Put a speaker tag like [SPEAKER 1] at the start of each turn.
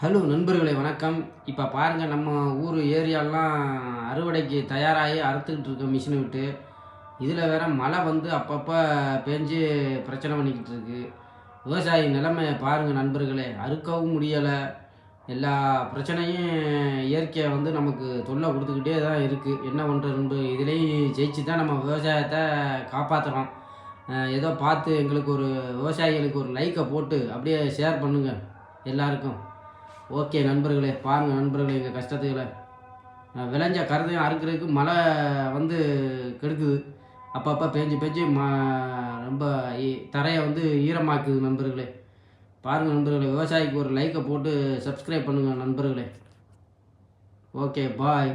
[SPEAKER 1] Hello நண்பர்களே வணக்கம். இப்போ பாருங்கள், நம்ம ஊர் ஏரியாலாம் அறுவடைக்கு தயாராகி அறுத்துக்கிட்டு இருக்க மிஷினை விட்டு. இதில் வேற மழை வந்து அப்பப்போ பேஞ்சு பிரச்சனை பண்ணிக்கிட்டு இருக்கு. விவசாயி நிலைமையை பாருங்கள் நண்பர்களே, அறுக்கவும் முடியலை. எல்லா பிரச்சனையும் இயற்கையை வந்து நமக்கு தொல்லை கொடுத்துக்கிட்டே தான் இருக்குது. என்ன பண்ணுறது நண்பு, இதுலேயும் ஜெயிச்சு தான் நம்ம விவசாயத்தை காப்பாற்றுறோம். ஏதோ பார்த்து எங்களுக்கு ஒரு விவசாயிகளுக்கு ஒரு லைக்கை போட்டு அப்படியே ஷேர் பண்ணுங்கள் எல்லாருக்கும். ஓகே நண்பர்களே, பாருங்கள் நண்பர்களே, எங்கள் கஷ்டத்துகளை விளைஞ்ச கருதையும் அறுக்கிறதுக்கு மழை வந்து கெடுக்குது. அப்பப்போ பேஞ்சு பேஞ்சு ரொம்ப தரையை வந்து ஈரமாக்குது நண்பர்களே. பாருங்கள் நண்பர்களே, விவசாயிக்கு ஒரு லைக்கை போட்டு சப்ஸ்கிரைப் பண்ணுங்கள் நண்பர்களே. ஓகே, பாய்.